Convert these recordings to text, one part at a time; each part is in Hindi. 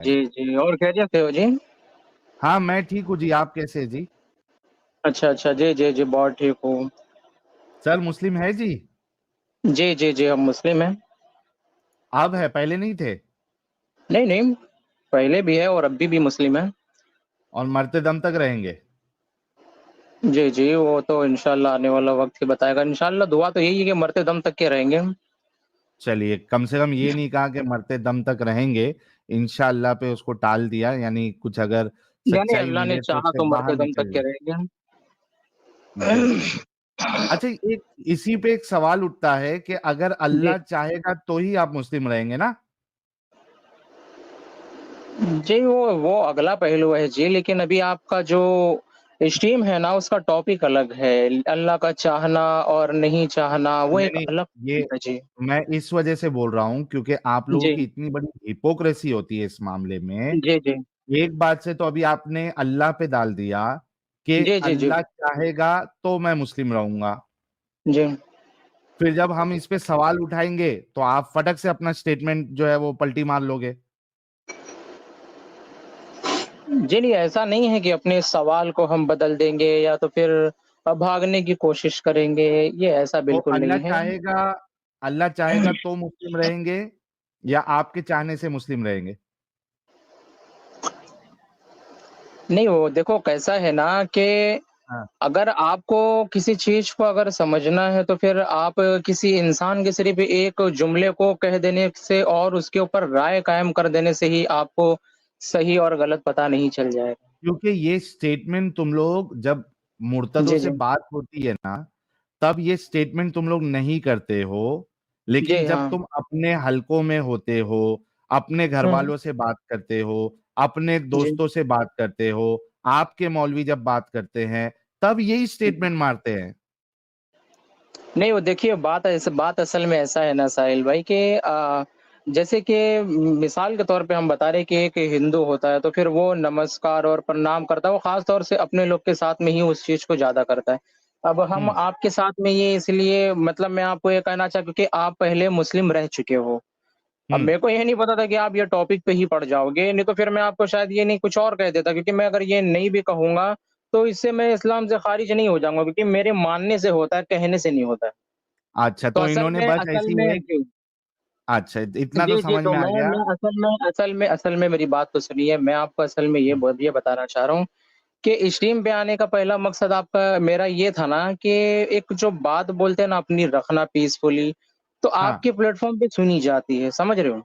जी, जी। और खैरियत से हो जी? हाँ, मैं ठीक हूँ जी, आप कैसे हैं जी? अच्छा, अच्छा। जी, जी, जी, बहुत ठीक हूँ। सर मुस्लिम है जी? जी, जी, जी, हम मुस्लिम हैं। अब है, पहले नहीं थे? नहीं, नहीं, पहले भी है और अभी भी मुस्लिम हैं। और मरते दम तक रहेंगे? जी, जी, वो तो इंशाअल्लाह आने वाला वक़्त ही बताएगा। इंशाअल्लाह दुआ तो यही है कि मरते दम तक के रहेंगे हम। चलिए, कम से कम ये नहीं कहा कि मरते दम तक रहेंगे, इंशाअल्लाह पे उसको टाल दिया, यानी कुछ अगर यानी सच्चाई अल्लाह ने मिले तो चाहा उससे तो बाहर मरते दम तक निकल के जाए। रहेंगे हम। बिल्कुल। अच्छा, एक इसी पे एक सवाल उठता है कि अगर जी। अल्लाह चाहेगा तो ही आप मुस्लिम रहेंगे ना? जी, वो अगला पहलू है जी, लेकिन अभी आपका जो स्ट्रीम है ना, उसका टॉपिक अलग है। अल्लाह का चाहना और नहीं चाहना, वो नहीं, एक नहीं, अलग ये है जी। मैं इस वजह से बोल रहा हूँ क्योंकि आप लोगों जी। की इतनी बड़ी हिपोक्रेसी होती है इस मामले में। जी, जी। एक बात से तो अभी आपने अल्लाह पे डाल दिया कि जी, जी, जी। अल्लाह चाहेगा तो मैं मुस्लिम रहूँगा। जी। फिर जब हम इस पे सवाल उठाएँगे तो आप फटक से अपना स्टेटमेंट जो है वो पलटी मार लोगे। जी, नहीं ऐसा नहीं है कि अपने सवाल को हम बदल देंगे या तो फिर भागने की कोशिश करेंगे, ये ऐसा तो बिल्कुल नहीं है। अल्लाह चाहेगा तो मुस्लिम रहेंगे या आपके चाहने से मुस्लिम रहेंगे? नहीं, वो देखो कैसा है ना कि हाँ। अगर आपको किसी चीज़ को अगर समझना है तो फिर आप किसी इंसान के सिर्फ़ एक जुमले को कह देने से और उसके ऊपर राय कायम कर देने से ही आपको सही और गलत पता नहीं चल जाएगा। क्योंकि ये स्टेटमेंट तुम लोग जब मुर्तदों जी, से जी। बात होती है ना, तब ये स्टेटमेंट तुम लोग नहीं करते हो, लेकिन जी, जब हाँ। तुम अपने हलकों में होते हो, अपने हुँ। घरवालों से बात करते हो, अपने जी। दोस्तों से बात करते हो, आपके मौलवी जब बात करते हैं, तब यही स्टेटमेंट मारते हैं। नहीं, वो देखिए बात असल में ऐसा है ना साहिल भाई कि जैसे कि मिसाल के तौर पे हम बता रहे हैं कि एक हिंदू होता है, तो फिर वो नमस्कार और प्रणाम करता है, वो ख़ास तौर से अपने लोग के साथ में ही उस चीज़ को ज़्यादा करता है। अब हम हुँ, आपके साथ में ये इसलिए मतलब मैं आपको ये कहना चाहूँ क्योंकि आप पहले मुस्लिम रह चुके हो। अब हुँ। मेरे को ये नहीं पता था कि आप ये टॉपिक पे ही पड़ जाओगे, नहीं तो फिर मैं आपको शायद ये नहीं कुछ और कह देता क्योंकि मैं अगर ये नहीं भी कहूँगा, तो इससे मैं इस्लाम से ख़ारिज नहीं हो जाऊँगा क्योंकि मेरे मानने से होता है, कहने से नहीं होता है। अच्छा, तो तो इन्होंने बस असल ऐसी में एक जी। अच्छा, इतना तो जी, जी, समझ तो में आ गया। मैं असल में मेरी बात तो सुनिए, मैं आपको असल में हुँ, ये बताना चाह रहा हूँ कि स्ट्रीम पे आने का पहला मकसद आपका मेरा ये था ना कि एक जो बात बोलते हैं ना अपनी रखना पीसफुली, तो हाँ। आपके प्लेटफ़ॉर्म पे सुनी जाती है, समझ रहे हो?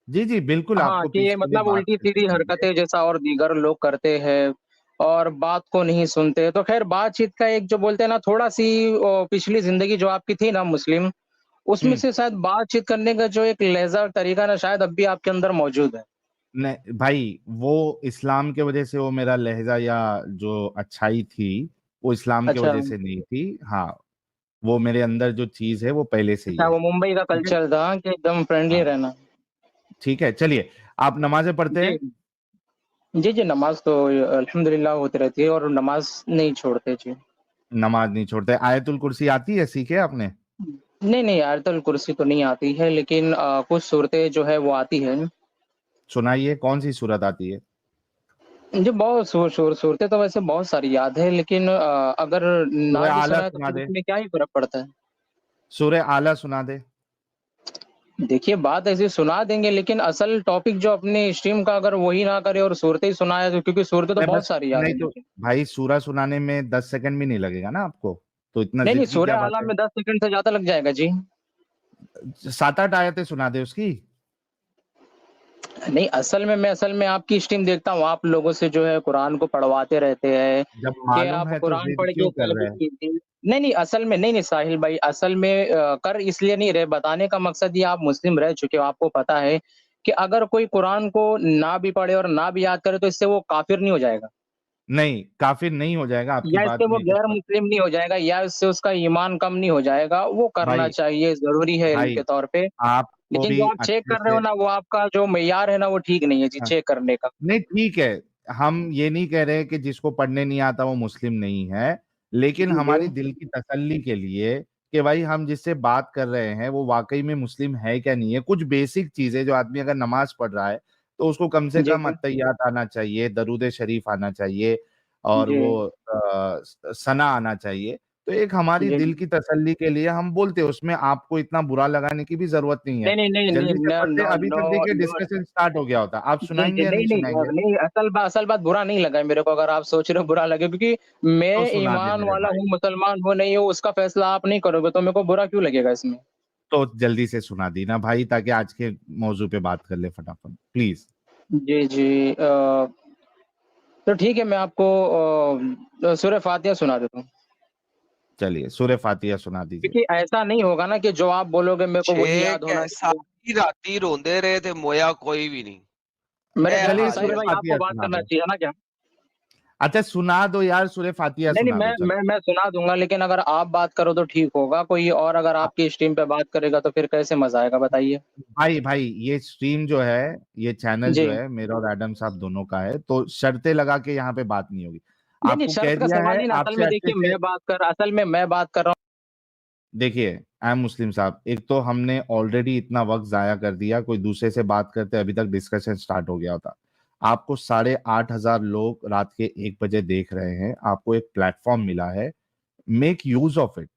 जी, जी, बिल्कुल हाँ, आपको कि ये पीसफुली मतलब बात करनी उल्टी-सीधी चाहिए। हरकतें जैसा और दीगर लोग करते हैं और बात को नहीं सुनते। तो ख़ैर बातचीत का एक जो बोलते हैं ना थोड़ा-सी पिछली ज़िंदगी जो आपकी थी ना मुस्लिम, उसमें हुँ। से शायद बातचीत करने का जो एक लहज़ा और तरीका ना शायद अब भी आपके अंदर मौजूद है। नहीं भाई, वो इस्लाम के वजह से वो मेरा लहज़ा या जो अच्छाई थी, वो इस्लाम की अच्छा, वजह से नहीं थी। हाँ, वो मेरे अंदर जो चीज़ है वो पहले से ही अच्छा है। वो मुंबई का ठीक है? कल्चर था कि एकदम फ्रेंडली हाँ, रहना। ठीक है, चलिए आप नमाज़ें पढ़ते जी। हैं? जी, जी, नमाज़ तो अल्हम्दुलिल्लाह होती रहती है और नमाज़ नहीं छोड़ते, जी। नमाज़ नहीं छोड़ते। आयतुल कुर्सी आती है, सीखी है आपने? नहीं, नहीं, आयतुल कुर्सी तो नहीं आती है लेकिन कुछ सूरतें जो है वो आती हैं। सुनाइए, कौन-सी सूरत आती है? जी, बहुत सूरतें तो वैसे बहुत सारी याद है लेकिन अगर ना सूरह भी आला सुनाए तो सुना फिर दे, उसमें क्या ही फ़र्क पड़ता है। सूरह आला सुना दे। देखिए बात ऐसी सुना देंगे लेकिन असल टॉपिक जो अपने स्ट्रीम का अगर वही ना करे और सूरतें ही सुनाए तो क्योंकि सूरतें तो अरे बहुत बस सारी याद नहीं है तो मुझे। भाई सूरा सुनाने में 10 सेकंड भी नहीं लगेगा ना आपको, तो इतना नहीं, नहीं, ज़िद की क्या सूरह बात आला है? में 10 सेकंड से ज़्यादा लग जाएगा जी। 7-8 आयतें सुना दे उसकी। नहीं, असल में आपकी स्ट्रीम देखता हूँ, आप लोगों से जो है कुरान को पढ़वाते रहते हैं जब कि मालूम आप है तो कुरान ज़िद पढ़ के क्यों कर रहे सेलिब्रेट हैं? कीजिए। नहीं, नहीं, असल में नहीं, नहीं साहिल भाई, असल में कर इसलिए नहीं रहे, बताने का मकसद ये आप मुस्लिम रह चुके हो, आपको पता है कि अगर कोई कुरान को ना भी पढ़े और ना भी याद करे तो इससे वो काफ़िर नहीं हो जाएगा। नहीं, काफ़िर नहीं हो जाएगा, आपकी या बात इससे वो में कुछ गैर फ़र्क मुस्लिम नहीं हो जाएगा या इससे उसका ईमान कम नहीं हो जाएगा, वो करना भाई चाहिए, ज़रूरी है इल्म भाई, के तौर पे। आपको लेकिन भी जो आप चेक अच्छे कर रहे हो से ना, वो आपका जो मेयार है ना, वो ठीक नहीं है जी हाँ, चेक करने का। नहीं ठीक है, हम ये नहीं कह रहे कि जिसको पढ़ने नहीं आता वो मुस्लिम नहीं है, लेकिन जी, जी। हमारी दिल की तसल्ली के लिए कि भाई हम जिससे बात कर रहे हैं वो वाक़ई में मुस्लिम है क्या नहीं है, कुछ बेसिक चीज़ें जो आदमी अगर नमाज़ पढ़ रहा है, तो उसको कम से जी, कम जी। अत्तहियात आना चाहिए, दरूद शरीफ आना चाहिए और जी। वो सना आना चाहिए। तो एक हमारी जी। दिल की तसल्ली के लिए हम बोलते हैं, उसमें आपको इतना बुरा लगाने की भी ज़रूरत नहीं है। नहीं, नहीं, नहीं, जल्दी से नहीं, पढ़ते, नो, अभी नो, तक देखिए नो, नो। डिस्कशन स्टार्ट हो गया होता। आप जी, जी। सुनाएँगे या नहीं, नहीं नहीं, सुनाएँगे? नहीं, असल बात बुरा नहीं लगा है मेरे को, अगर आप सोच रहे हो बुरा लगे, क्योंकि तो मैं सुना दे ईमान मेरे वाला भाई। हूँ, मुसलमान हूँ, नहीं हूँ, उसका फैसला आप नहीं करोगे, तो मेरे को बुरा क्यों लगेगा इसमें? तो जल्दी से सुना दी ना भाई, ताकि आज के मौजू पे बात कर ले फटाफट, प्लीज़। जी, जी। तो ठीक है, मैं आपको सूरह फ़ातिहा सुना देता हूँ। चलिए, सूरह फ़ातिहा सुना दीजिए। क्योंकि ऐसा नहीं होगा ना कि जो आप बोलोगे मेरे को वही याद होना चाहिए। सारी राती रोंदे रहे थे, मोया कोई भी नहीं। मेरे ए ख्याल से चलिए हाल साहिल सूरह है। भाई आपको फ़ातिहा बात सुना करना दो। चाहिए ना क्या? अच्छा सुना दो यार, सूरह फ़ातिहा नहीं, नहीं, सुना मैं दो चलो। मैं मैं सुना दूँगा, लेकिन अगर आप बात करो तो ठीक होगा, कोई और अगर अ, आपकी स्ट्रीम पे बात करेगा तो फिर कैसे मज़ा आएगा बताइए? भाई ये स्ट्रीम जो है, ये चैनल जी। जो है मेरा और एडम साहब दोनों का है, तो शर्तें लगा के यहाँ पे बात नहीं होगी। नहीं, नहीं, आपको कह शर्त का दिया सवाल है, नहीं ना, आपसे अच्छे से मैं बात कर रहा देखिए, आई एम मुस्लिम साहब, एक तो हमने ऑलरेडी इतना वक़्त ज़ाया कर दिया, कोई दूसरे से बात करते अभी तक डिस्कशन स्टार्ट हो गया होता। आपको 8,500 लोग रात के 1 बजे देख रहे हैं, आपको एक प्लेटफ़ॉर्म मिला है, मेक यूज़ ऑफ इट।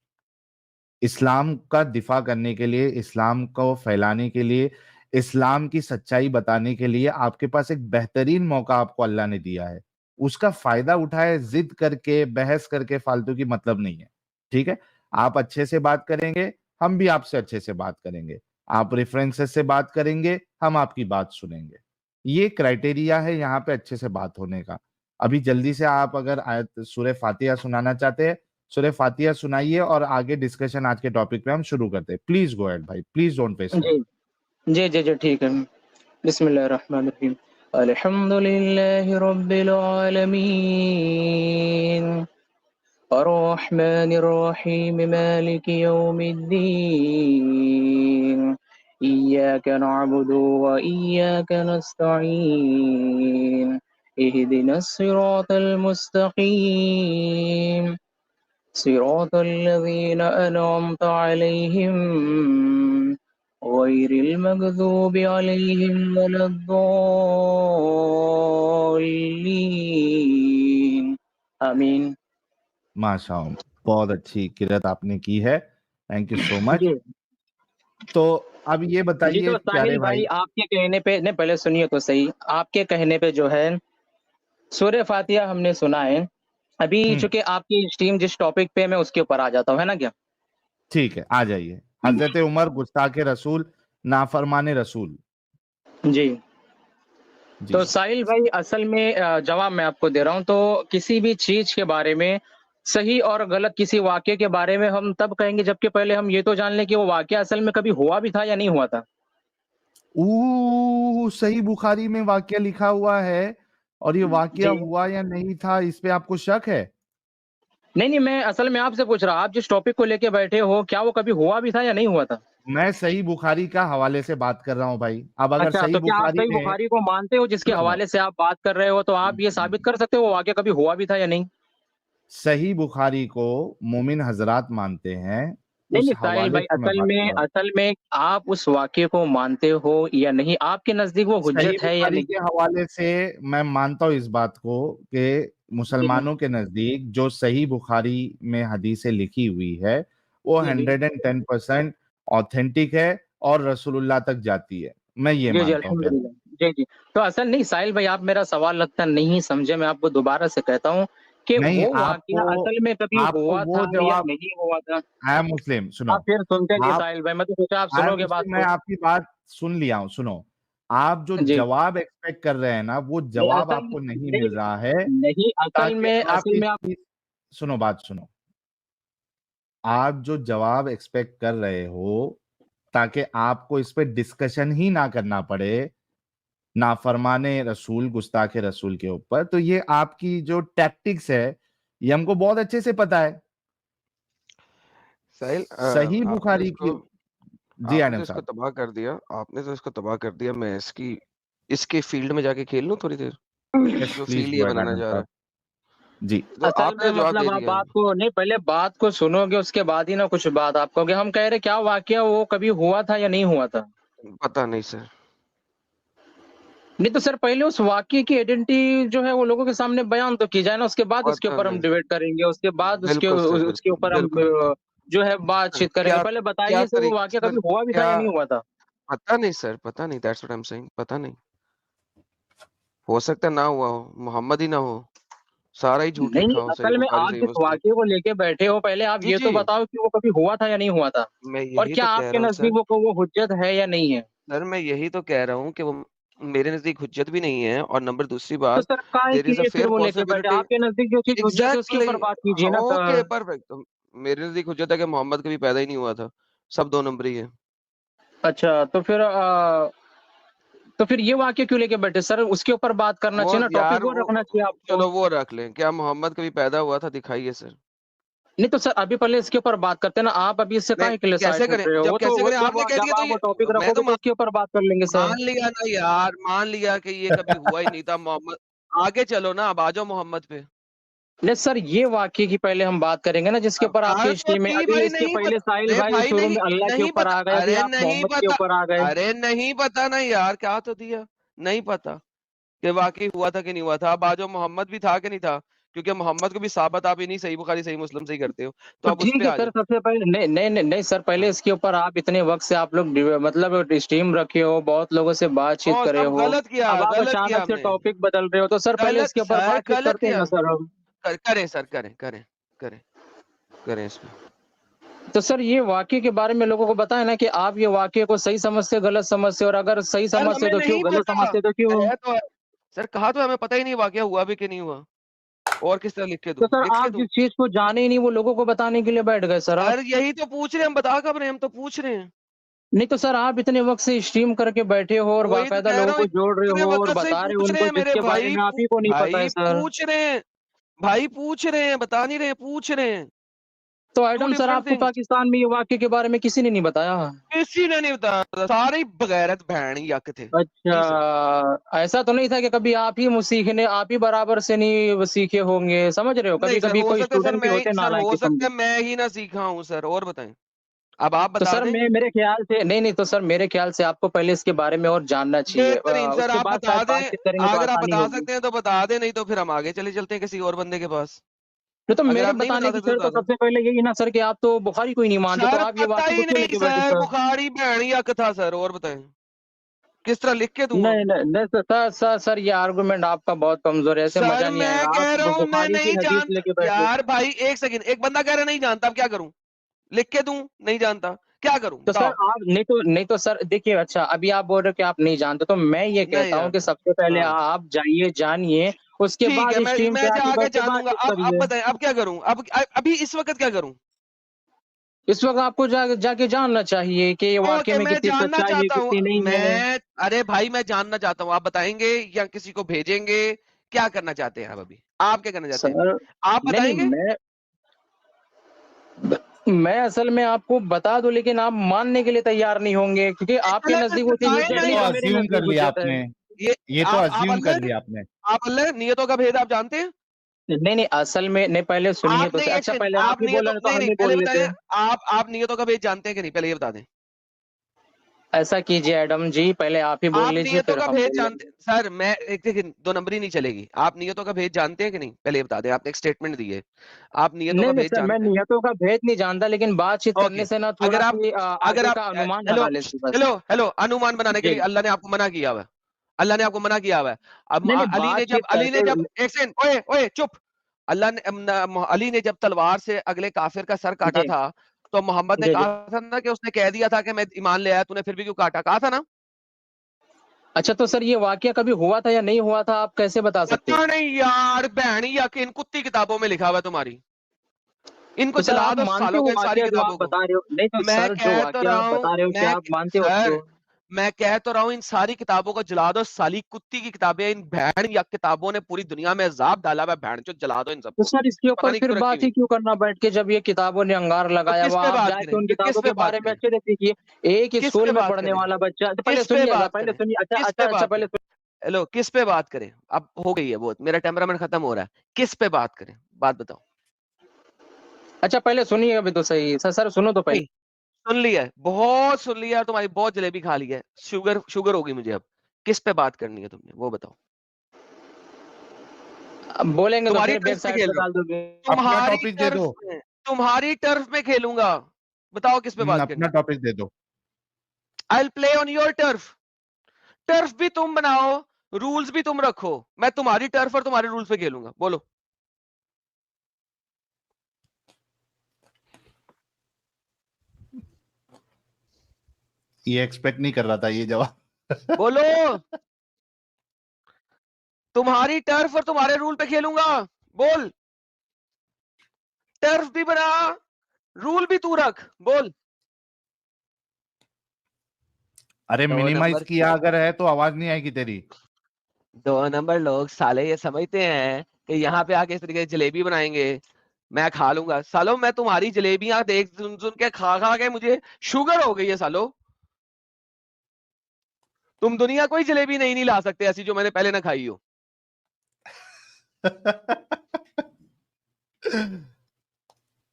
इस्लाम का दिफ़ा करने के लिए, इस्लाम को फैलाने के लिए, इस्लाम की सच्चाई बताने के लिए आपके पास एक बेहतरीन मौका आपको अल्लाह ने दिया है। उसका फ़ायदा उठाएँ, ज़िद करके, बहस करके फालतू की मतलब नहीं है। ठीक है? आप अच्छे से बात करेंगे, हम भी आपसे अच्छे से बात करेंगे। आप रेफ़रेंसेस से बात करेंगे, हम आपकी बात सुनेंगे। ये क्राइटेरिया है यहाँ पे अच्छे से बात होने का। अभी जल्दी से आप अगर आयत सूरह फ़ातिहा सुनाना चाहते हैं, सूरह फ़ातिहा सुनाइए और आगे डिस्कशन आज के टॉपिक पे हम शुरू करते हैं। प्लीज़ गो अहेड भाई, प्लीज़ डोंट वेस्ट हूँ। टाइम। जी। जी, जी, जी, ठीक है। बिस्मिल्लाहिर्रहमानिर्रहीम। अल्हम्दुलिल्लाहि रब्बिल आलमीन, अर्रहमानिर्रहीम, मालिकि यौमिद्दीन, इय्याक नअबुदु व इय्याक नस्तईन, इहदिनस सिरातल मुस्तकीम, सिरातल लज़ीना अनअमत अलैहिम, गैरिल मग़दूबि अलैहिम वलद्दॉल्लीन। आमीन। माशाअल्लाह, बहुत अच्छी किरत आपने की है। Thank you so much. जी। तो अब ये जी, बताइए तो प्यारे साहिल भाई। भाई आपके कहने पे नहीं, पहले सुनिए तो सही। आपके कहने पे जो है सूरह फ़ातिहा हमने सुना है। अभी हुँ, चूँकि आपकी स्ट्रीम जिस टॉपिक पे है मैं उसके ऊपर आ जाता हूँ, है ना क्या? ठीक है, आ जाइए। हज़रत उमर गुस्ताखे रसूल, नाफ़रमाने रसूल। जी। जी। तो साहिल भाई असल में जवाब मैं आपको दे रहा हूँ, तो किसी भी चीज़ के बारे में सही और गलत किसी वाक़ये के बारे में हम तब कहेंगे जबकि पहले हम ये तो जान लें कि वो वाक़या असल में कभी हुआ भी था या नहीं हुआ था। सही बुखारी में वाक़या लिखा हुआ है और ये वाक़या जी। हुआ या नहीं था, इस पे आपको शक है? नहीं, नहीं, मैं असल में आपसे पूछ रहा, आप जिस टॉपिक को लेके बैठे हो, क्या वो कभी हुआ भी था या नहीं हुआ था? मैं सही बुखारी का हवाले से बात कर रहा हूँ भाई। अब अगर अच्छा, सही तो क्या आप बुखारी सही में बुखारी को मानते हो जिसके सुनो, हवाले से आप बात कर रहे हो, तो आप ये साबित कर सकते हो वो वाक़या कभी हुआ भी था या नहीं? सही बुखारी को मोमिन हज़रात मानते हैं, नहीं, उस नहीं, साहिल हवाले भाई, से मैं बात कर रहा हूँ। असल में आप उस वाक़ये को मानते हो या नहीं? आपके नज़दीक वो सही हुज्जत है या बुखारी नहीं? के हवाले से मैं मानता हूँ इस बात को कि जी। मुसलमानों के नज़दीक जो सही बुखारी में हदीसें लिखी हुई है, वो जी, जी। 110% ऑथेंटिक है और रसूलुल्लाह तक जाती है। मैं ये जी, जी, मानता हूँ प्यारे अल्हम्दुलिल्लाह। जी, जी। तो असल नहीं साहिल भाई, आप मेरा सवाल लगता नहीं समझे, मैं आपको दोबारा से कहता हूँ कि नहीं, वो वाक़या आपको असल में कभी आपको हुआ वो था या जवाब नहीं हुआ था? आई एम मुस्लिम सुनो, आप फिर सुनते नहीं आप साहिल भाई, मैं तो सोचा आप आई एम सुनोगे बात मुस्लिम मैं को। आपकी बात सुन लिया हूँ, सुनो। आप जो जी। जवाब एक्सपेक्ट कर रहे हैं ना, वो नहीं जवाब असल आपको नहीं नहीं, मिल रहा है, नहीं ताकि आप असल इस में आप चीज़ सुनो बात सुनो। आप जो जवाब एक्सपेक्ट कर रहे हो, ताकि आपको इस पे डिस्कशन ही ना करना पड़े, नाफरमाने रसूल, गुस्ताखे रसूल के ऊपर, तो ये आपकी जो टैक्टिक्स है, ये हमको बहुत अच्छे से पता है। साहिल सही बुखारी की जी, आपने तो आनंद इसको साहब। तबाह कर दिया। आपने तो इसको तबाह कर दिया। मैं इसके फील्ड में जाके खेल लूँ थोड़ी देर? यस, जो प्लीज़ फील्ड गो ये अहेड बनाने आनंद जा रहा साहब। है। जी, तो असल आपने में तो जवाब दे मतलब आप दिया। बात को नहीं, पहले बात को सुनोगे उसके बाद ही ना कुछ बात आप कहोगे। हम कह रहे क्या वाक़या वो कभी हुआ था या नहीं हुआ था? पता नहीं सर। नहीं तो सर पहले उस वाक़ये की आइडेंटिटी जो है वो लोगों के सामने बयान तो की जाए ना, उसके बाद उसके पता ऊपर हम नहीं। डिबेट करेंगे, उसके बाद बिल्कुल सर, उसके बिल्कुल, ऊपर हम बिल्कुल। जो है सर, बातचीत करेंगे। क्या पहले क्या बताइए सर वो तरीके वाक़या सर कभी हुआ भी था क्या या नहीं हुआ था? पता नहीं सर, पता नहीं, that's what I am saying, पता नहीं। हो सकता है ना हुआ हो, मोहम्मद ही ना हो, सारा ही झूठ नहीं, लिखा नहीं, हो, सही असल में बुखारी, आप सही जिस मुस्लिम। वाक़ये को लेके बैठे हो, पहले आप जी, ये तो जी। बताओ कि वो कभी हुआ था या नहीं हुआ था? मैं और यही क्या तो कह आपके रहा हूँ नज़दीक सर। वो हुज्जत है या नहीं है? सर, मैं यही तो कह रहा हूँ कि वो मेरे नज़दीक हुज्जत भी नहीं है, और नंबर दूसरी तो बात, सर काहे देयर के इज़ अ लिए फिर फेयर वो लेके बैठे? पॉसिबिलिटी। आपके नज़दीक जो चीज़ हुज्जत है उसके एग्ज़ैक्टली। ऊपर बात कीजिए ना ओके, परफेक्ट। तो मेरे नज़दीक हुज्जत है कि मोहम्मद कभी पैदा ही नहीं हुआ था, सब 2 नंबरी है। अच्छा, तो फिर ये वाक़या क्यों लेके बैठे? सर उसके ऊपर बात करना वो चाहिए ना, टॉपिक यार वो वो रखना चाहिए आपको। चलो वो रख लें, क्या मोहम्मद कभी पैदा हुआ था? दिखाइए सर। नहीं तो सर अभी पहले इसके ऊपर बात करते हैं ना, आप अभी इससे नहीं, काहे के लिए साइड कैसे हट करें? रहे हो? जब वो तो कैसे वो करें? आपने कह जब दिया तो आप वो टॉपिक मैं तो रखोगे तो उसके ऊपर बात कर लेंगे सर। मान लिया ना यार, मान लिया कि ये कभी हुआ ही नहीं था मोहम्मद। आगे चलो ना, अब आ जाओ मोहम्मद पे। नहीं सर ये वाक़ये की पहले हम बात करेंगे ना जिसके अब ऊपर आपकी यार तो हिस्ट्री में नहीं अभी भाई, इसके नहीं पहले पता, साहिल अरे भाई भाई शुरू नहीं, में अल्लाह के नहीं ऊपर पता, आ गए, अभी अरे आप नहीं मोहम्मद के पता, ऊपर आ गए। अरे नहीं पता ना यार, क्या तो दिया, नहीं पता कि वाकई हुआ था कि नहीं हुआ था। अब आ जाओ, मोहम्मद भी था कि नहीं था, क्योंकि मोहम्मद को भी साबित आप इन्हीं सही बुखारी सही मुस्लिम से ही करते हो, तो तो आप उस ठीक पे है आ सर जाओ। सबसे पहले नहीं नहीं नहीं नहीं सर पहले हाँ। इसके ऊपर आप इतने वक़्त से आप लोग मतलब स्ट्रीम रखे हो, बहुत लोगों से बातचीत और करे सब हो। अब आप गलत किया अचानक से हमने, टॉपिक बदल रहे हो, तो सर पहले गलत इसके ऊपर सर, बातचीत गलत करते हैं किया। ना सर हम। करें सर, करें, करें, करें, करें इसमें। तो सर ये वाक़ये के बारे में लोगों को बताएँ ना कि आप ये वाक़ये को सही समझते हो, गलत समझते हो और अगर सही सर समझते हो हमें तो क्यों, नहीं गलत पता, समझते हो तो क्यों? है तो सर, कहा तो हमें पता ही नहीं वाकया हुआ भी कि नहीं हुआ, और किस तरह तो सर लिख के आप दूँ? जिस चीज़ को जाने ही नहीं वो लोगों को बताने के लिए बैठ गए सर आप। सर यही तो पूछ रहे हैं, हम बता कब रहे हैं, हम तो पूछ रहे हैं। नहीं तो सर आप इतने वक़्त से स्ट्रीम करके बैठे हो और वही तो बाकायदा कह लोगों रहा हूँ, को जोड़ रहे इतने हो और वक़्त से ही बता रहे हो पूछ रहे उनको हैं मेरे जिसके बारे भाई, में आप ही को नहीं पता है सर। पूछ रहे हैं, भाई पूछ रहे हैं, बता नहीं रहे हैं, पूछ रहे हैं। तो 2 एडम सर डिफरेंट आपको थिंग्स। पाकिस्तान में ये वाक़ये के बारे में किसी ने नहीं बताया? किसी ने नहीं बताया था, सारे ही बगैरत भैन ही यक थे। जी सर। अच्छा, ऐसा तो नहीं था कि कभी आप ही सीखने आप ही बराबर से नहीं वो सीखे होंगे, समझ रहे हो? नहीं सर, कभी-कभी हो कोई सकता है सर स्टूडेंट भी होते हैं सर नालायक हो किस्म सकता के। है मैं ही ना सीखा हूँ सर, और बताएँ? अब आप तो बता सर दें? मेरे ख़्याल से नहीं तो सर मेरे ख़्याल से आपको पहले इसके बारे में और जानना चाहिए। बेहतरीन सर, उसके आप बाद बता शायद दें, बातचीत करेंगे तो अगर आप आसानी बता होगी। सकते हैं तो बता दें, नहीं तो फिर हम आगे चले चलते हैं किसी और बंदे के पास। नहीं तो अगर मेरे आप नहीं बताने बता की सकते तो शर्त बता तो दें। सबसे पहले यही ना सर कि आप तो बुखारी को ही नहीं मानते, तो सर आप ये पता वाक़ये को ही क्यों नहीं लेके बैठे सर, सर? बुखारी भैन यक था सर, और बताएँ? किस तरह लिख के दूँ अब? नहीं, नहीं, नहीं सर ये आर्गुमेंट आपका बहुत कमज़ोर है, ऐसे सर मज़ा नहीं मैं आएगा। आप कह रहा हूँ मैं बुखारी की नहीं हदीस जानता लेके बैठे हो। यार भाई, 1 सेकंड, एक बंदा कह रहा है नहीं जानता, अब क्या करूँ? लिख के दूँ? नहीं जानता, क्या करूँ तो सर बताओ? आप नहीं तो सर देखिए अच्छा अभी आप बोल रहे हो कि आप नहीं जानते, तो मैं ये नहीं कहता हूँ कि जानता। सबसे पहले हाँ, आप जाइए, जानिए, उसके ठीक बाद है, स्ट्रीम पे मैं आके जाके बैठ के जानूँगा। बातचीत अब करिए। बताएँ, अब क्या करूँ? अब अभी इस वक़्त क्या करूँ? इस वक़्त आपको जाके जानना चाहिए कि ये वाक़ये ओके, में मैं कितनी जानना सच्चाई है, चाहता हूँ। कितनी नहीं है। अरे भाई मैं जानना चाहता हूँ, आप बताएँगे या किसी को भेजेंगे? क्या करना चाहते हैं आप अभी? आप क्या करना चाहते हैं अभी? सर आप नहीं, बताएँगे? मैं असल में आपको बता दूँ लेकिन आप मानने के लिए तैयार नहीं होंगे क्योंकि आपके पहले नज़दीक वो चीज़ बताएँ ये ना हुज्जत नहीं तो है, जो यार। मेरे अज़्यूम कर नज़दीक लिया हुज्जत है। आपने, ये ये तो आप अज़्यूम अल्लाह कर लिया आपने। आप अल्लाह नियतों का भेद आप जानते हैं? नहीं, नहीं, असल में नहीं पहले सुनिए आप तो नहीं, एक अच्छा सेकंड, पहले आप आप ही नियतों बोले तो नहीं, हम नहीं, ही पहले बोल लेते बताएँ, हैं। आप नियतों का भेद जानते हैं कि नहीं? पहले ये बता दें। ऐसा कीजिए एडम जी, पहले आप ही बोल आप लीजिए नियतों फिर का हम भेद बोल जानते लेंगे। सर, मैं एक सेकंड, 2 नंबरी नहीं चलेगी। आप नियतों का भेद जानते हैं कि नहीं? पहले ये बता दें, आपने एक स्टेटमेंट दी है। आप नियतों नहीं, का नहीं भेद सर मैं जानते हैं? नियतों का भेद नहीं जानता लेकिन बातचीत ओके। करने से ना अगर आप थोड़ा-सी अगर आगे आप का अनुमान हेलो लगा लेते बस। हेलो हेलो अनुमान बनाने के जी। लिए अल्लाह ने आपको मना किया हुआ है। अल्लाह ने आपको मना किया हुआ है। अब नहीं, नहीं बातचीत अली ने करते जब एक सेकंड, ओए ओए चुप। अल्लाह ने अली ने जब तलवार से अगले काफिर का सर काटा जी, था, तो मोहम्मद ने जी, जी। कहा था ना कि उसने कह दिया था कि मैं ईमान ले आया, तूने फिर भी क्यों काटा? कहा था ना? अच्छा तो सर ये वाक़या कभी हुआ था या नहीं हुआ था आप कैसे बता सकते हो? पता नहीं यार, भैणी यकीन कुत्ती किताबों में लिखा हुआ है तुम्हारी। इनको तो सर जला आप दो मानते सालों हो के इन सारी वाक़या जो आप किताबों को। बता रहे हो? नहीं तो मैं सर जो कह तो वाक़या रहा आप हूँ बता रहे हो क्या आप मानते हो सर, उसको? मैं कह तो रहा हूँ इन सारी किताबों को जला दो, साली कुत्ती की किताबें, इन भैड़ या किताबों ने पूरी दुनिया में अज़ाब डाला हुआ है, भैड़चोद जला दो इन तो सबको। सर इसके पता ऊपर नहीं फिर क्यों रखी बात ही हुई। क्यों करना बैठ के जब ये किताबों ने अंगार तो लगाया किस हुआ पे आप बात जाके करें? उन फिर किस किताबों पे के बात बारे में करें? अच्छे से सीखिए। एक किस स्कूल पे में बात पढ़ने करें? वाला बच्चा तो पहले किस पे सुनिएगा बात पहले करें? सुनिए किस पे अच्छा बात पहले करें? हेलो, किस पे बात करें? अब हो गई है बहुत, मेरा टेम्परामेंट खत्म हो रहा है। किस पे बात करें? बात बताओ। अच्छा पहले सुनिए अभी तो सही। सर सुनो तो पहले। नहीं, सुन लिया है, बहुत सुन लिया है, तुम्हारी बहुत जलेबी खा ली है। शुगर शुगर होगी मुझे अब। किस पे बात करनी है तुमने, वो बताओ। अब बोलेंगे तो तुम्हारी फिर बैक टर्फ पे साइड पे खेल रहा डाल दोगे। हूँ, अपना तुम्हारी टॉपिक दे टर्फ दो। में, तुम्हारी टर्फ में खेलूंगा, बताओ किस पे बात अपना करनी। टॉपिक दे दो। I will play on your turf, turf भी तुम बनाओ, रूल्स भी तुम रखो, मैं तुम्हारी टर्फ और तुम्हारे रूल्स पे खेलूंगा, बोलो। ये एक्सपेक्ट नहीं कर रहा था ये जवाब। बोलो। तुम्हारी टर्फ और तुम्हारे रूल पे खेलूंगा, बोल। टर्फ भी बना, रूल भी तू रख, बोल। अरे दो मिनिमाइज नंबर किया अगर है तो आवाज नहीं आएगी तेरी। 2 नंबर लोग साले ये समझते हैं कि यहाँ पे आके इस तरीके से जलेबी बनाएंगे, मैं खा लूंगा। सालो मैं तुम्हारी जलेबियां देख सुन सुन के खा खा के मुझे शुगर हो गई है सालो। तुम दुनिया कोई जलेबी नहीं ला सकते ऐसी जो मैंने पहले ना खाई हो।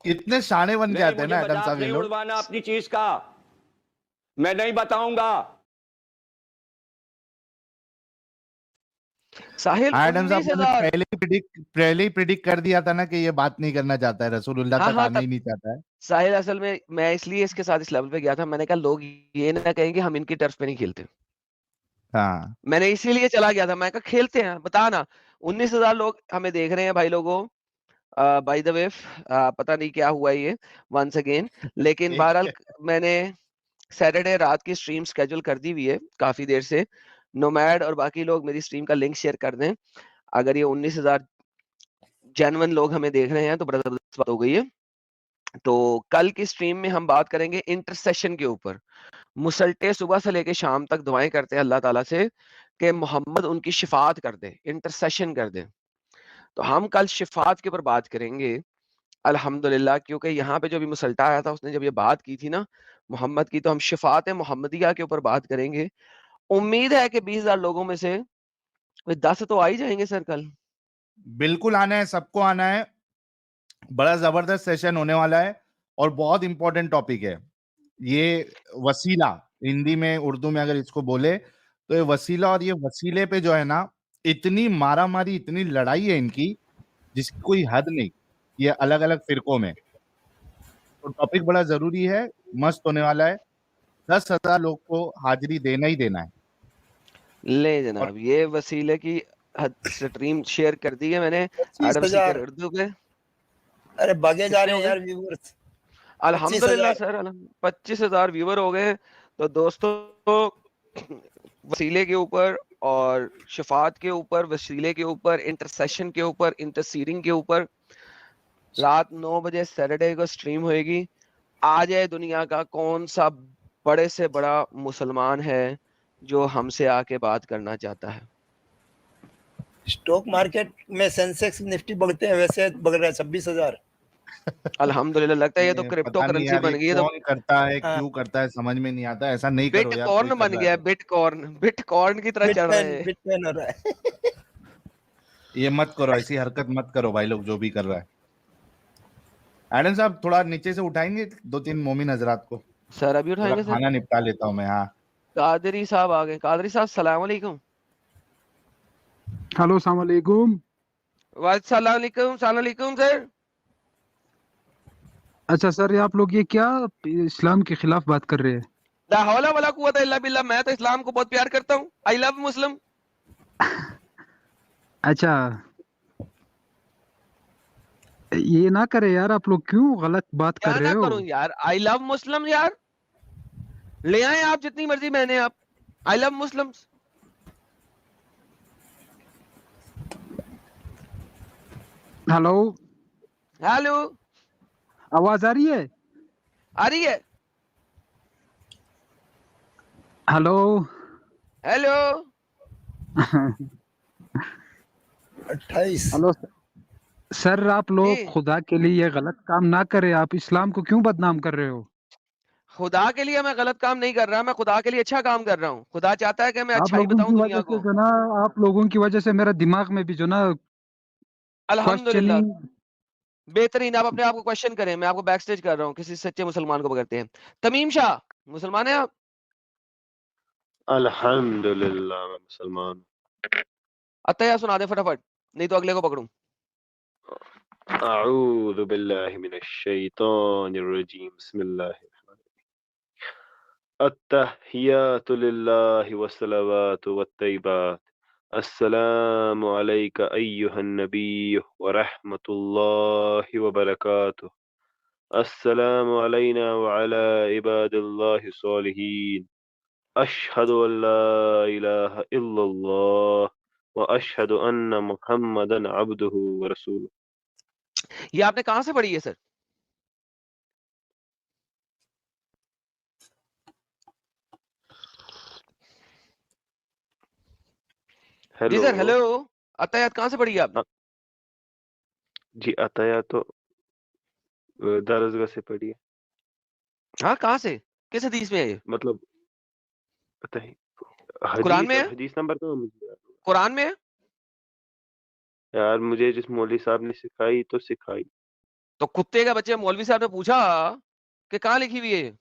इतने शाने बन नहीं, जाते हैं मुझे ना एडम मजाक साहब ये नहीं लोग। उड़वाना अपनी चीज का, मैं नहीं बताऊंगा। साहिल हाँ एडम साहब, मैंने 19,000। पहले ही प्रिडिक्ट कर दिया था ना कि ये बात नहीं करना चाहता है, रसूलुल्लाह हाँ तक हाँ आना तब ही नहीं चाहता है। साहिल असल में मैं इसलिए इसके साथ इस लेवल पे गया था, मैंने कहा लोग ये ना कहेंगे हम इनकी टर्फ पे नहीं खेलते, हाँ मैंने इसीलिए चला गया था। मैं कहा खेलते हैं, बता ना। 19,000 लोग हमें देख रहे हैं भाई लोगों। बाय द वे पता नहीं क्या हुआ ये वंस अगेन, लेकिन एक बहरहाल मैंने सैटरडे रात की स्ट्रीम स्केड्यूल कर दी हुई है काफी देर से। नोमैड और बाकी लोग मेरी स्ट्रीम का लिंक शेयर कर दें। अगर ये 19,000 जेन्युइन लोग हमें देख रहे हैं तो बड़ा जबरदस्त बात हो गई है। तो कल की स्ट्रीम में हम बात करेंगे इंटरसेशन के ऊपर। मुसल्टे सुबह से लेके शाम तक दुआएं करते हैं अल्लाह ताला से कि मोहम्मद उनकी शिफात कर दे, इंटरसेशन कर दे। तो हम कल शिफात के ऊपर बात करेंगे अल्हम्दुलिल्लाह, क्योंकि यहाँ पे जो भी मुसल्टा आया था उसने जब ये बात की थी ना मोहम्मद की, तो हम शिफात मोहम्मदिया के ऊपर बात करेंगे। उम्मीद है कि 20,000 लोगों में से 10 तो आ ही जाएंगे सर कल। बिल्कुल आना है, सबको आना है। बड़ा जबरदस्त सेशन होने वाला है और बहुत इंपॉर्टेंट टॉपिक है ये। वसीला, हिंदी में उर्दू में अगर इसको बोले तो ये वसीला, और ये वसीले पे जो है ना इतनी मारामारी, इतनी लड़ाई है इनकी जिसकी कोई हद नहीं, ये अलग अलग फिरकों में। तो टॉपिक बड़ा जरूरी है, मस्त होने वाला है। 10,000 लोग को हाजिरी देना ही देना है। ले और जनाब ये वसीले की स्ट्रीम शेयर कर दी है मैंने एडम सीकर 25,000। उर्दू पे। अरे भागे जा कितने रहे हो हैं गए? यार व्यूवर्स। अल्हम्दुलिल्लाह 25,000। सर 25,000 व्यूवर हो गए। तो दोस्तों वसीले के ऊपर और शफात के ऊपर, वसीले के ऊपर, इंटरसेशन के ऊपर, इंटरसीडिंग के ऊपर रात 9 बजे सैटरडे को स्ट्रीम होएगी। आ जाए दुनिया का कौन सा बड़े से बड़ा मुसलमान है जो हमसे आके बात करना चाहता है। स्टॉक मार्केट में सेंसेक्स निफ्टी बढ़ते हैं, वैसे बढ़ रहा है 26,000। अल्हम्दुलिल्लाह लगता है ये तो क्रिप्टो पता नहीं करेंसी यार ये बन गई है। तो कौन करता है, हाँ, क्यों करता है, समझ में नहीं आता। ऐसा नहीं करो यार, कोई बिटकॉर्न कर बन रहा है गया है, तो। बिटकॉर्न की तरह चल रहे हैं। बिटकॉइन हो रहा है। ये मत करो, ऐसी हरकत मत करो भाई लोग, जो भी कर रहा है। एडम साहब थोड़ा नीचे से उठाएंगे 2-3 मोमिन हजरात को, सर अभी जरा उठाएंगे सर। खाना निपटा लेता हूँ मैं। हाँ कादरी साहब आ गए। कादरी साहब सलाम अलैकुम। हेलो सलाम अलैकुम। वालेकुम सलाम अलैकुम सर। अच्छा सर, ये आप लोग ये क्या इस्लाम के खिलाफ बात कर रहे हैं? ला हौला वला कुव्वता इल्ला बिल्लाह। मैं तो इस्लाम को बहुत प्यार करता हूँ। आई लव मुस्लिम। अच्छा, ये ना करे यार, आप लोग क्यों गलत बात क्या कर रहे ना हो? करूं यार, आई लव मुस्लिम यार। ले आए आप जितनी मर्जी मैंने आप। I love Muslim. Hello, hello, आवाज आ रही है? आ रही है? हेलो। हेलो 28। हेलो सर, आप लोग जी, खुदा के लिए ये गलत काम ना करें। आप इस्लाम को क्यों बदनाम कर रहे हो? खुदा के लिए मैं गलत काम नहीं कर रहा, मैं खुदा के लिए अच्छा काम कर रहा हूँ। खुदा चाहता है कि मैं आप अच्छाई लोगों बताऊं की दुनिया वजह से को। जो ना, आप लोगों की वजह से मेरा दिमाग में भी जो ना अल्हम्दुलिल्लाह क्वेश्चनिंग। बेहतरीन। आप अपने आप को क्वेश्चन करें, मैं आपको बैक स्टेज कर रहा हूँ। किसी सच्चे मुसलमान को पकड़ते हैं। तमीम शाह मुसलमान है आप? अल्हम्दुलिल्लाह मैं मुसलमान। अतया सुना दे फटाफट, नहीं तो अगले को पकड़ूं। अऊज़ु बिल्लाहि मिनश शैतानिर रजीम। बिस्मिल्लाहिर्रहमानिर्रहीम। अत्तहियातु लिल्लाहि वस्सलावातु वत्तय्यिबात। अस्सलामु अलैका अय्युहन नबिय्यु व रहमतुल्लाहि व बरकातुहू। अस्सलामु अलैना व अला इबादिल्लाहि स्सॉलिहीन। अशहदु अल्ला इलाहा इल्लल्लाह व अशहदु अन्ना मुहम्मदन अब्दुहु व रसूलुहु। ये आपने कहां से पढ़ी है सर? जी सर, हेलो। अतयात कहां से पढ़ी है आपने? जी अतया तो दरसगाह से पढ़ी है। हाँ, कहां से, किस हदीस में है ये? मतलब पता है कुरान हदीस में है? हदीस नंबर तो मुझे याद होगा। कुरान में है? यार मुझे जिस मौलवी साहब ने सिखाई तो सिखाई। तो कुत्ते का बच्चे मौलवी साहब ने पूछा कि कहाँ लिखी हुई है ये?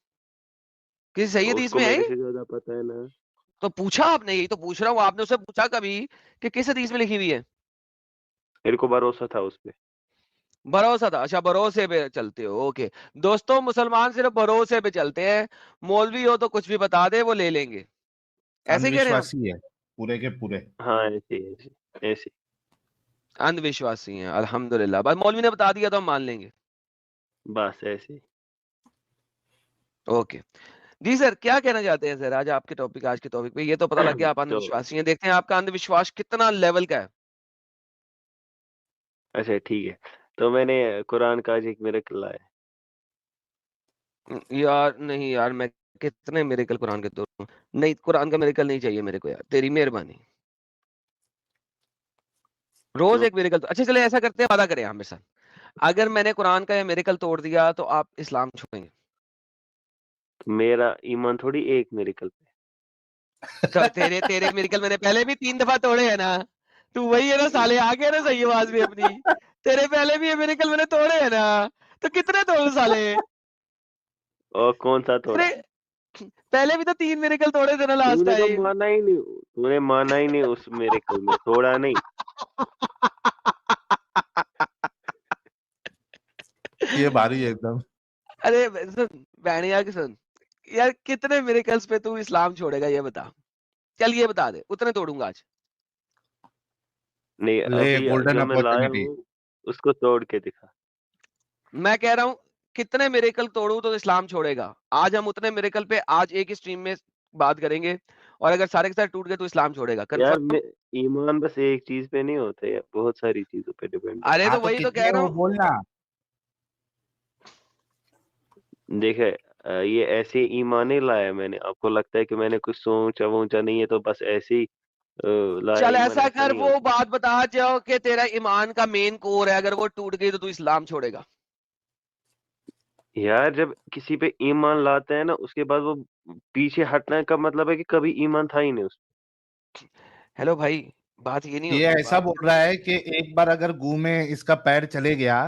किसी सही हदीस उसको में है मेरे ये? से ज्यादा पता है ना। तो पूछा आपने, यही तो पूछ रहा हूँ, आपने उससे पूछा कभी कि किस हदीस में लिखी हुई है? मेरे को भरोसा था उस पे। भरोसा था, अच्छा भरोसे पे चलते हो, ओके। दोस्तों, मुसलमान सिर्फ भरोसे पे चलते हैं, मौलवी हो तो कुछ भी बता दे वो ले लेंगे, ऐसे कह रहे हैं आप? अंधविश्वासी है पूरे के पूरे। हाँ ऐसे ऐसे ऐसे। अंधविश्वासी हैं, अल्हम्दुलिल्लाह, बस मौलवी ने बता दिया तो हम मान लेंगे। बस ऐसे। ओके जी सर, क्या कहना चाहते हैं सर आज आपके टॉपिक, आज के टॉपिक पे? ये तो पता लग गया आप तो अंधविश्वासी हैं, देखते हैं आपका अंधविश्वास कितना लेवल का है। अच्छा ठीक है। तो मैंने कुरान का आज एक मिरेकल लाया। यार नहीं यार, मैं कितने मिरेकल कुरान के तोड़ूं? नहीं, कुरान का मिरेकल नहीं चाहिए मेरे को यार, तेरी मेहरबानी। रोज क्यों? एक मिरेकल अच्छा चले, ऐसा करते हैं, वादा करें आप मेरे साथ, अगर मैंने कुरान का ये मिरेकल तोड़ दिया तो आप इस्लाम छोड़ेंगे? तो मेरा ईमान थोड़ी एक मिरेकल पे। तो तेरे तेरे मिरेकल मैंने पहले भी 3 दफा तोड़े हैं ना, तू वही है ना साले, आ गया ना सही आवाज में अपनी। तेरे पहले भी ये मिरेकल मैंने तोड़े हैं ना, तो कितने तोड़ साले? और कौन सा तेरे तोड़ा? पहले भी तो 3 मिरेकल तोड़े थे ना लास्ट तूने तो टाइम। माना ही नहीं। तूने माना ही नहीं उस मिरेकल में, तोड़ा नहीं। ये भारी है एकदम। अरे सुन बैणिया की सुन, यार कितने मिरेकल्स पे तू इस्लाम छोड़ेगा ये बता? चल ये बता दे, उतने तोड़ूंगा आज। नहीं ले अभी गोल्डन जो मैं लाया अपॉर्चुनिटी। हूँ उसको तोड़ के दिखा। मैं कह रहा हूँ कितने मिरेकल तोड़ू तो इस्लाम छोड़ेगा? आज हम उतने मिरेकल पे आज एक ही स्ट्रीम में बात करेंगे, और अगर सारे के सारे टूट गए तो इस्लाम छोड़ेगा, यार कंफर्म? ईमान बस एक चीज पे नहीं होता यार, बहुत सारी चीजों पे डिपेंड होता अरे हाँ तो तो वही तो कह कितने रहा वो हूँ। बोलना। है। देखे ये ऐसे ईमान ही लाया मैंने। आपको लगता है कि मैंने कुछ सोचा वोचा नहीं है, तो बस ऐसे ही लाया चल ईमान, ऐसा ऐसा कर, नहीं वो होता। बात बता जाओ कि तेरा ईमान का मेन कोर है, अगर वो टूट गई तो तू इस्लाम छोड़ेगा? यार जब किसी पे ईमान लाते हैं ना, उसके बाद वो पीछे हटने का मतलब है कि कभी ईमान था ही नहीं उसमें। हेलो भाई, बात ये नहीं ये होती, ऐसा बात बोल रहा है कि एक बार अगर गू में इसका पैर चले गया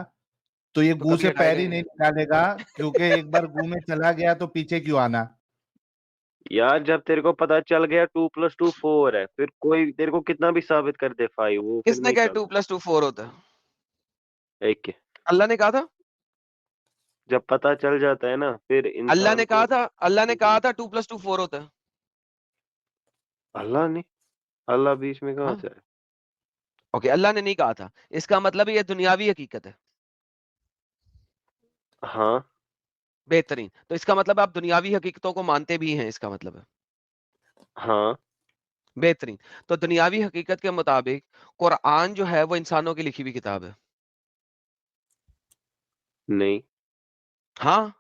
तो ये तो गू कभी से हटाएगा पैर ही ही नहीं। नहीं निकालेगा, क्योंकि एक बार गू में चला गया तो पीछे क्यों आना। यार जब तेरे को पता चल गया 2+2 4 है, फिर कोई तेरे को कितना भी साबित कर दे 5, वो फिर किसने नहीं कहा चलता। 2+2 4 होता है? एक के अल्लाह ने कहा था। जब पता चल जाता है ना, फिर अल्लाह इंसान ने को। कहा था, अल्लाह ने कहा था 2+2 4 होता है। अल्लाह ने? अल्लाह बीच में कहाँ हाँ, से है? ओके, अल्लाह ने नहीं कहा था, इसका मतलब ये दुनियावी हकीकत है। हाँ। बेहतरीन, तो इसका मतलब आप दुनियावी हकीकतों को मानते भी हैं, इसका मतलब है। हाँ। बेहतरीन, तो दुनियावी हकीकत के मुताबिक कुरान जो है वो इंसानों की लिखी हुई किताब है। नहीं। हाँ,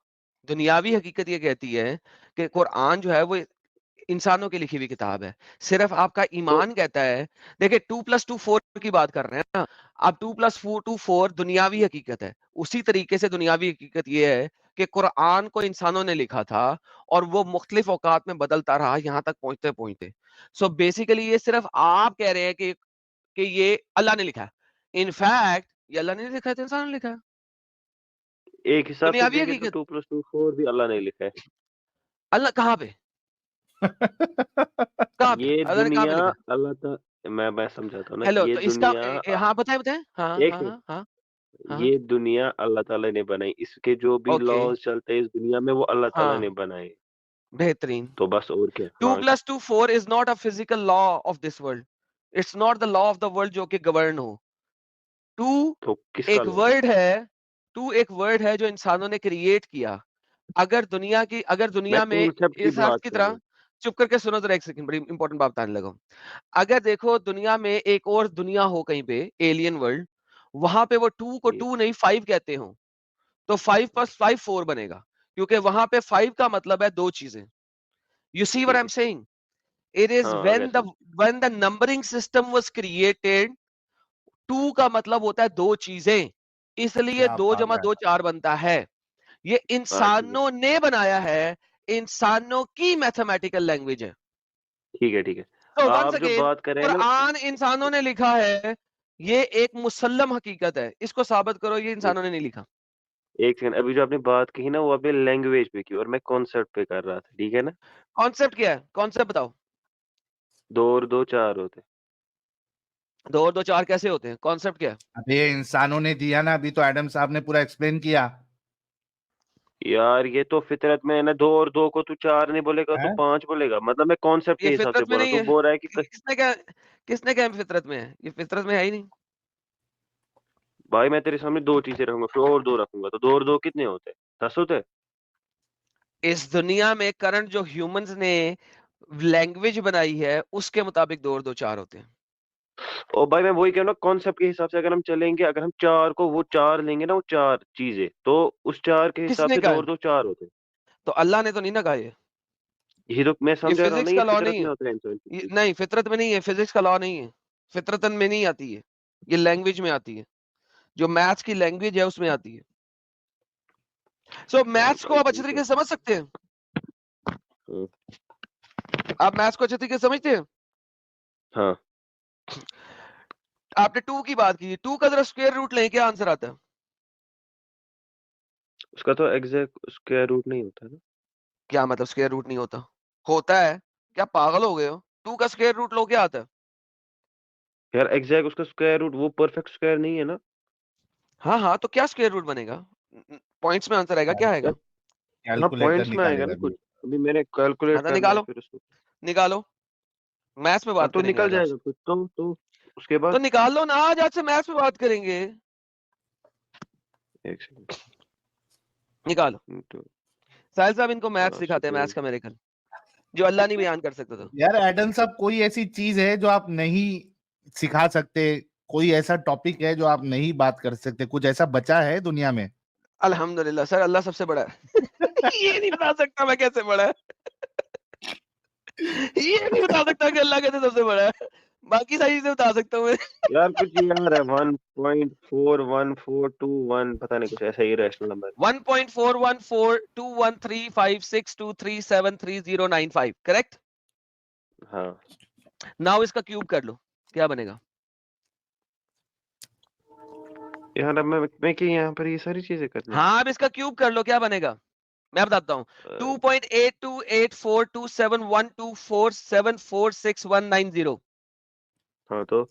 दुनियावी हकीकत ये कहती है कि कुरान जो है वो इंसानों की लिखी हुई किताब है। सिर्फ आपका तो ईमान कहता है, देखिए 2+2 4 की बात कर रहे हैं ना, अब 2+2 4 दुनियावी हकीकत है। उसी तरीके से दुनियावी हकीकत ये है कि कुरान को इंसानों ने लिखा था और वो मुख्तलिफ औकात में बदलता रहा यहाँ तक पहुंचते पहुंचते। सो बेसिकली ये सिर्फ आप कह रहे हैं कि ये अल्लाह ने लिखा है। इनफैक्ट ये अल्लाह ने नहीं लिखा है, तो इंसान ने लिखा है। एक हिसाब से दुनियावी देखे तो हकीकत। 2+2 4 भी अल्लाह ने लिखा है। अल्लाह कहाँ पे? कहाँ पे ये अल्लाह ने कहाँ पे दुनिया लिखा? अल्लाह ता मैं समझाता हूँ ना, हेलो, ये तो इसका दुनिया हाँ बताएं बताएं, हाँ एक हाँ मिनट, हाँ हाँ हाँ, ये दुनिया अल्लाह ताला ने बनाई, इसके जो भी ओके, लॉज चलते हैं इस दुनिया में वो अल्लाह ताला ने हाँ, बनाए, बेहतरीन। तो बस और क्या। 2 हाँ, + 2 4 is not a physical law of this world, it's not the law of the world जो कि गवर्न हो। 2 तो किसका एक लॉ है? वर्ड है, 2 एक वर्ड है जो इंसानों ने क्रिएट किया। अगर मैं दुनिया में कॉन्सेप्ट की इस अर्थ बात की कर रहा तरह, हूँ। चुप करके सुनो जरा एक सेकंड, बड़ी इंपॉर्टेंट बात बताने लगा हूं। अगर देखो दुनिया में एक और दुनिया हो कहीं पे, एलियन वर्ल्ड, वहां पे वो 2 को ये 2 नहीं 5 कहते हो, तो 5 + 5 4 बनेगा, क्योंकि वहां पे 5 का मतलब है दो चीजें। यू सी व्हाट आई ठीक एम है। सेइंग? इट इज हाँ, आ गया समझ। When the numbering system was created, 2 का मतलब होता है दो चीजें, इसलिए क्या 2 बात + है। 2 4 बनता है। ये हाँ, ठीक है। इंसानों ने बनाया है, इंसानों की मैथमेटिकल लैंग्वेज है। ठीक है, ठीक है। तो वंस आप जो अगेन, बात कर रहे हैं ना, कुरान इंसानों ने लिखा है, ये एक मुसल्लम हकीकत है, इसको साबित करो ये एक इंसानों ने नहीं लिखा। एक सेकंड, अभी जो आपने बात कही ना वो आपने लैंग्वेज पे की और मैं कॉन्सेप्ट पे कर रहा था, ठीक है ना? कॉन्सेप्ट क्या है? कॉन्सेप्ट बताओ। 2 और 2 4 होते हैं। 2 और 2 4 कैसे होते हैं? कॉन्सेप्ट क्या है? अबे इंसानों ने दिया ना, अभी तो एडम साहब ने पूरा एक्सप्लेन किया यार ये तो फितरत में है ना, 2 और 2 को तू 4 नहीं बोलेगा तो है। 5 बोलेगा, मतलब मैं कॉन्सेप्ट के ये हिसाब से फितरत में बोल रहा हूँ। नहीं तू है। बोल रहा है कि किसने क्या फितरत में है? ये फितरत में है ही नहीं। भाई मैं तेरे सामने 2 चीजें रखूंगा फिर और 2 रखूंगा, तो 2 और 2 कितने होते हैं? 10 होते हैं। इस दुनिया में करंट जो ह्यूमंस ने लैंग्वेज बनाई है उसके मुताबिक 2 और 2 4 होते हैं। और भाई मैं वही कह रहा हूँ, कॉन्सेप्ट के हिसाब से अगर हम चलेंगे, अगर हम 4 को वो 4 लेंगे ना, वो 4 चीजें, तो उस 4 के हिसाब किसने से कहा 2 है? और 2 4 होते हैं। तो अल्लाह ने तो नहीं ना कहा ये। यही तो मैं ये समझा रहा हूँ ना, फिजिक्स ये का लॉ फितरत नहीं में है। होता है इंसान की चीज। नहीं, फितरत में नहीं है, फिजिक्स का लॉ नहीं है, फितरतन में नहीं आती है, ये लैंग्वेज में आती है, जो मैथ्स की लैंग्वेज है उसमें आती है। सो हाँ मैथ्स को भाई आप अच्छे ठीक है। तरीके से समझ सकते हैं? हाँ। आप मैथ्स को अच्छे तरीके से समझते हैं? हाँ, आपने 2 की बात की, 2 का जरा स्क्वायर रूट लें, क्या आंसर आता है? उसका तो एग्जैक्ट स्क्वायर रूट नहीं होता है ना। क्या मतलब स्क्वायर रूट नहीं होता? होता है। क्या पागल हो गए हो? 2 का स्क्वायर रूट लो, क्या आता है? यार एग्जैक्ट उसका स्क्वायर रूट वो परफेक्ट स्क्वायर नहीं है ना। हाँ हाँ, तो क्या स्क्वायर रूट बनेगा? पॉइंट्स में आंसर आएगा, क्या यार आएगा? हाँ, कैलकुलेटर पॉइंट्स में आएगा ना निकालेगा कुछ। अभी। अभी मैंने हाँ कैलकुलेट तो करना है निकालो, फिर उसको। निकालो, मैथ्स में हाँ बात तो करेंगे निकल आज जाएगा आपसे। कुछ तो उसके तो बाद। निकाल लो ना, आज आपसे मैथ्स में बात करेंगे। एक सेकंड। निकालो। तो साहिल साहब इनको मैथ्स सिखाते हैं, स्क्वायर। मैथ्स का मेरेकल, जो अल्लाह नहीं बयान कर सकता था। यार एडम साहब, कोई ऐसी चीज है जो आप नहीं सिखा सकते? कोई ऐसा टॉपिक है जो आप नहीं बात कर सकते? कुछ ऐसा बचा है दुनिया में? अल्हम्दुलिल्लाह सर, अल्लाह सबसे बड़ा है। ये नहीं बता सकता मैं कैसे बड़ा है। ये नहीं बता सकता कि अल्लाह कैसे सबसे बड़ा है। बाकी सारी चीजें बता सकता हूँ मैं। यार कुछ यार है 1.41421, पता नहीं कुछ ऐसा ही रैशनल नंबर। 1.414213562373095, करेक्ट? हाँ नाउ इसका क्यूब कर लो, क्या बनेगा? यार, अब मैं कि यहाँ पर ये सारी चीजें करनी है। हाँ, अब इसका क्यूब कर लो, क्या बनेगा? मैं बताता हूँ। 2.8284271247461990। हाँ तो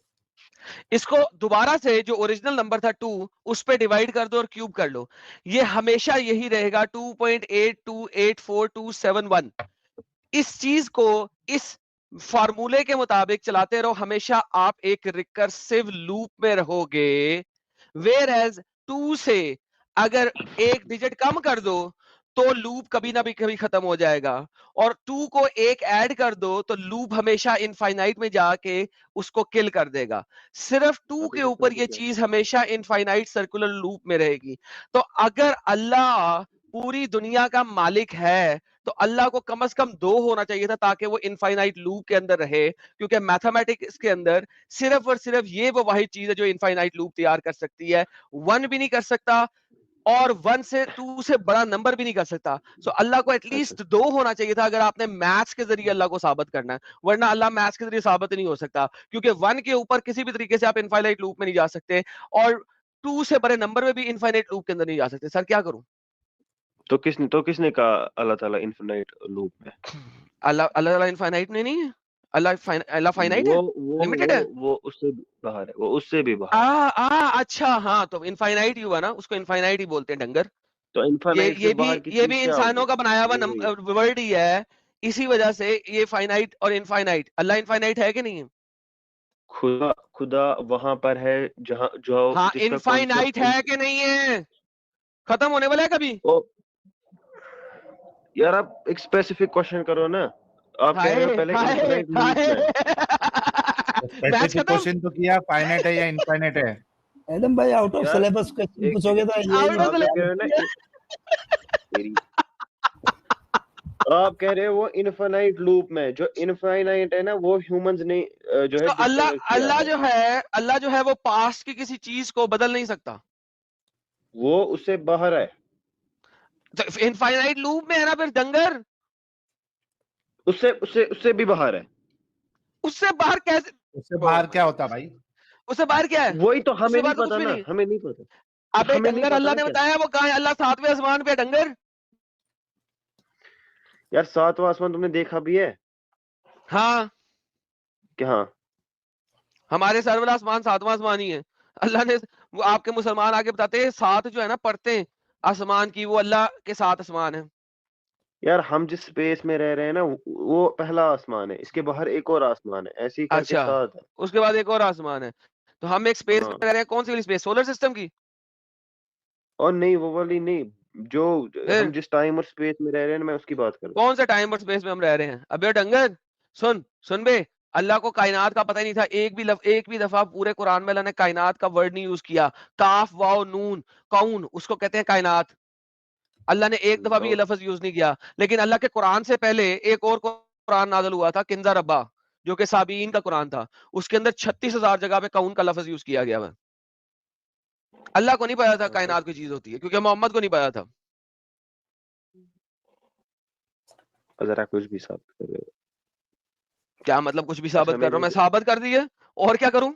इसको दोबारा से जो ओरिजिनल नंबर था 2, उस पे डिवाइड कर दो और क्यूब कर लो। ये हमेशा यही रहेगा 2.82842721। इस चीज को इस फार्मूले के मुताबिक चलाते रहो, हमेशा आप एक रिकर्सिव लूप में रहोगे। वेयर एज 2 से अगर एक डिजिट कम कर दो तो लूप कभी ना भी कभी खत्म हो जाएगा, और 2 को एक ऐड कर दो तो लूप हमेशा इनफाइनाइट में जाके उसको किल कर देगा। सिर्फ 2 अभी के तो ऊपर कर ये दिया। चीज हमेशा इनफाइनाइट सर्कुलर लूप में रहेगी। तो अगर अल्लाह पूरी दुनिया का मालिक है तो अल्लाह को कम से कम 2 होना चाहिए था, ताकि वो इनफाइनाइट लूप के अंदर रहे, क्योंकि मैथमेटिक्स के अंदर सिर्फ और सिर्फ ये वो वाहिद चीज है जो इनफाइनाइट लूप तैयार कर सकती है। 1 भी नहीं कर सकता, और 1 से 2 से बड़ा नंबर भी नहीं कर सकता। सो अल्लाह को अच्छा एटलीस्ट 2 होना चाहिए था, अगर आपने मैथ्स के जरिए अल्लाह को साबित करना है, वरना अल्लाह मैथ्स के जरिए साबित नहीं हो सकता, क्योंकि 1 के ऊपर किसी भी तरीके से आप इनफाइनाइट लूप में नहीं जा सकते, और 2 से बड़े नंबर में भी इनफाइनाइट लूप के अंदर नहीं जा सकते। सर क्या करूं? तो किसने कहा अल्लाह ताला इनफिनाइट लूप में? अल्लाह इनफाइनाइट में नहीं है। अल्लाह फाइनाइट है, लिमिटेड है। वो उससे भी बाहर है, वो उससे भी बाहर है। अच्छा, हाँ, तो इनफाइनाइट ही हुआ ना, उसको इनफाइनाइट ही बोलते हैं डंगर। तो इनफिनाइट से बाहर की ये चीज भी क्या इंसानों होगी? का बनाया हुआ वो ही वर्ड ही है। इसी वजह से ये फाइनाइट और इनफाइनाइट, अल्लाह इनफाइनाइट है कि नहीं है? खुदा खुदा वहां पर है जहां जो हाँ, जिसका इनफाइनाइट कॉन्सेप्ट है कि नहीं है? खत्म होने वाला है कभी? ओ यार, आप एक स्पेसिफिक क्वेश्चन करो ना। आप कह रहे हो हाय पहले हाय इनफिनाइट लूप हाय में। मैच स्पेसिफिक खत्म। क्वेश्चन तो किया, फाइनाइट है या इनफाइनाइट है। एडम भाई आउट ऑफ यार सिलेबस क्वेश्चन एक पूछोगे तो ये आउट नहीं ऑफ आप जो कह रहे हो ना तेरी आप कह रहे हो वो इनफिनाइट लूप में, जो इनफिनाइट है ना वो ह्यूमंस ने जो है तो अल्लाह डिस्कवर किया है। अल्लाह जो है वो पास्ट की किसी चीज को बदल नहीं सकता। वो उससे बाहर है, तो इनफाइनाइट लूप में है ना फिर डंगर। उससे उससे उससे भी बाहर है। उससे बाहर कैसे? उससे ओ बाहर माय क्या गॉड, होता भाई। उससे बाहर क्या है? वही तो हमें उससे नहीं बाहर तो कुछ पता भी ना, नहीं। हमें नहीं पता। अबे हमें नहीं डंगर, पता अल्लाह ना ने क्या है। बताया वो कहाँ है? अल्लाह 7वें आसमान पे है डंगर। यार 7वां आसमान तुमने देखा भी है हाँ, कि हाँ? हमारे सर वाला आसमान 7वां आसमान ही है। अल्लाह ने, वो आपके मुसलमान आके बताते हैं, 7 जो है ना पढ़ते हैं आसमान की, वो अल्लाह के 7 आसमान है। यार हम जिस स्पेस में रह रहे हैं ना वो पहला आसमान है, इसके बाहर एक और आसमान है, ऐसे ही करके अच्छा, 7 है। उसके बाद एक और आसमान है। तो हम एक स्पेस में हाँ, रह रहे हैं, कौन सी वाली स्पेस? सोलर सिस्टम की? और नहीं वो वाली नहीं, जो हम फिर जिस टाइम और स्पेस में रह रहे हैं ना, मैं उसकी बात कर रहा कौन सा टाइम और स्पेस में हम रह रहे हैं? अबे डंगर, सुन सुन बे। अल्लाह को कायनात का पता ही नहीं था। एक भी दफा पूरे कुरान में अल्लाह ने कायनात का वर्ड नहीं यूज किया। काफ वाव नून, कौन, उसको कहते हैं कायनात। अल्लाह ने एक दफा भी हूँ। ये लफ्ज यूज नहीं किया। लेकिन अल्लाह के कुरान से पहले एक और कुरान नाज़िल हुआ था, किंजा रब्बा, जो कि साबीन का कुरान था। उसके अंदर 36,000 जगह पे कौन का लफ्ज यूज किया गया है। अल्लाह को नहीं पता था कायनात की चीज होती है, क्योंकि मोहम्मद को नहीं पता था। जरा कुछ भी साबित कर रहे हो। क्या मतलब कुछ भी अच्छा साबित कर रहा हूं? मैं मेरे साबित कर दी है, और क्या करूं?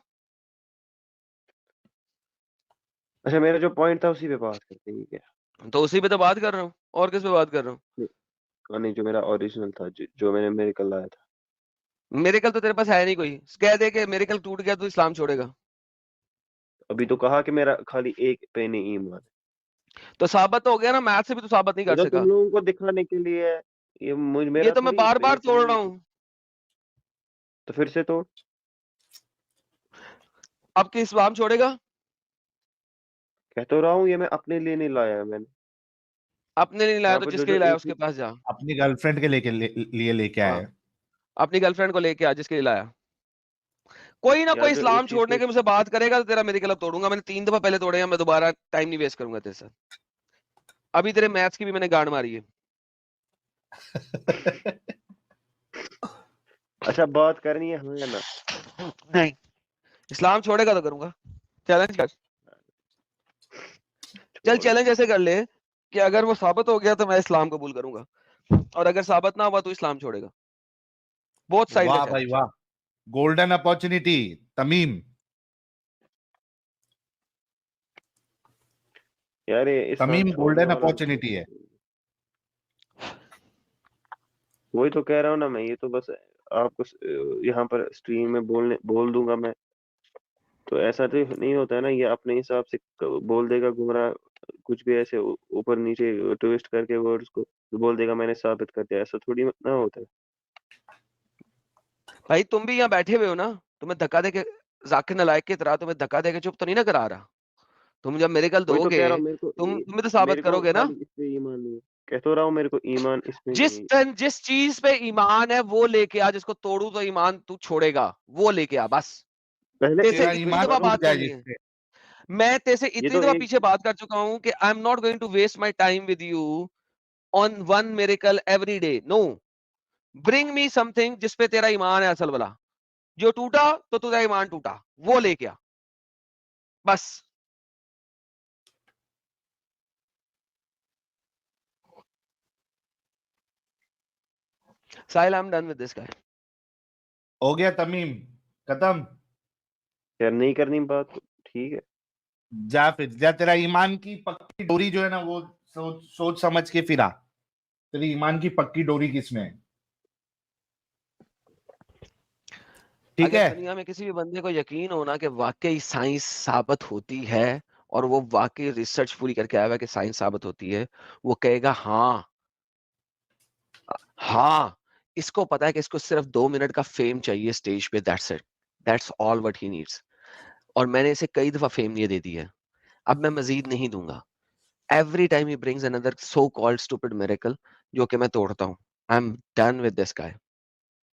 अच्छा मेरा जो पॉइंट था उसी पे बात करते हैं, ठीक है? तो उसी पे तो बात कर रहा हूँ, और किस पे बात कर रहा हूँ? नहीं, नहीं, जो मेरा ओरिजिनल था, जो मैंने मेरे कल लाया था। मेरेकल तो तेरे पास है नहीं कोई। कह दे कि मेरेकल टूट गया तो इस्लाम छोड़ेगा। अभी तो कहा कि मेरा खाली एक पे नहीं ईमान है। तो साबित हो गया ना, मैथ से भी तो साबित नहीं ये कर तो सका। तुम लोगों को दिखाने के लिए है, ये मुझ ये मेरा तो मैं थोड़ी बार बार मेरे तोड़ कहने रहा की। हूँ। तो फिर से तो अब कि इस्लाम छोड़ेगा? कह तो रहा हूँ, ये मैं अपने लिए नहीं लाया है मैंने। अपने नहीं लाया यहाँ तो पर जो जिसके जो लिए लाया एक उसके पास जा। अपनी गर्लफ्रेंड के लिए लेके आया हाँ, है। अपनी गर्लफ्रेंड को लेके आ, जिसके लिए लाया। कोई ना यहाँ कोई जो इस्लाम एक चीज छोड़ने को के मुझसे बात करेगा तो तेरा मेरेकल अब तोड़ूंगा। मैंने 3 दफा पहले तोड़े हैं, मैं दोबारा टाइम नहीं वेस्ट करूंगा तेरे साथ। अभी तेरे मैथ्स की भी मैंने गांड मारी है। अच्छा बात करनी है हाँ या ना? नहीं, इस्लाम छोड़ेगा तो करूंगा। चैलेंज कर। चल छोड़ चैलेंज ऐसे कर ले कि अगर वो साबित हो गया तो मैं इस्लाम कबूल करूंगा, और अगर साबित ना हुआ तो इस्लाम छोड़ेगा। बोथ साइड का वाह भाई चैलेंज। वाह, गोल्डन अपॉर्चुनिटी तमीम। यार ये इस्लाम तमीम छोड़ने गोल्डन वाला अपॉर्चुनिटी है। वही तो कह रहा हूँ ना मैं, ये तो बस आपको यहाँ पर स्ट्रीम में बोल दूंगा मैं। तो ऐसा तो नहीं होता है ना, ये अपने हिसाब से बोल देगा गुमराह, कुछ भी ऐसे ऊपर नीचे ट्विस्ट करके वर्ड्स को तो बोल देगा मैंने साबित कर दिया, ऐसा थोड़ी ना होता है। भाई तुम भी यहाँ बैठे हुए हो ना, तुम्हें धक्का देके, जाकिर नालायक की तरह तुम्हें धक्का देके चुप तो नहीं ना करा रहा। तुम जब मेरेकल वही तो दोगे, कह रहा हूँ, तुम्हें तो साबित मेरे को करोगे ना। खाली इस पे ईमान नहीं है। कह तो रहा हूँ मेरे को ईमान इसमें नहीं है। जिस चीज पे ईमान है वो लेके आ, जिसको तोड़ू तो ईमान तू छोड़ेगा, वो लेके आ बस। पहले तेरे से तेरा एक इतनी ईमान दफा टूट बात जाए करनी है। जिससे। मैं तेरे से ये इतनी तो दफा एक पीछे बात कर चुका हूं कि I am not going to waste my time with you on one miracle every day. No, bring me something जिसपे तेरा ईमान है असल वाला। जो टूटा तो तेरा ईमान टूटा, वो लेके आ बस। Sahil, I am done with this guy. हो गया तमीम, खत्म। यार नहीं करनी बात तो ठीक है। जा फिर जा, तेरा ईमान की पक्की डोरी जो है ना वो सोच समझ के फिरा, तेरी ईमान की पक्की डोरी किसमें है? ठीक अगर है, दुनिया में किसी भी बंदे को यकीन होना कि वाकई साइंस साबित होती है और वो वाकई रिसर्च पूरी करके आया हुआ है कि साइंस साबित होती है, वो कहेगा हाँ हाँ, इसको पता है कि इसको सिर्फ 2 मिनट का फेम चाहिए स्टेज पे, that's it, that's all what he needs. और मैंने इसे कई दफा फेम ये दे दी है, अब मैं मजीद नहीं दूंगा। Every time he brings another so called stupid miracle जो कि मैं तोड़ता हूँ। आई am done with this guy.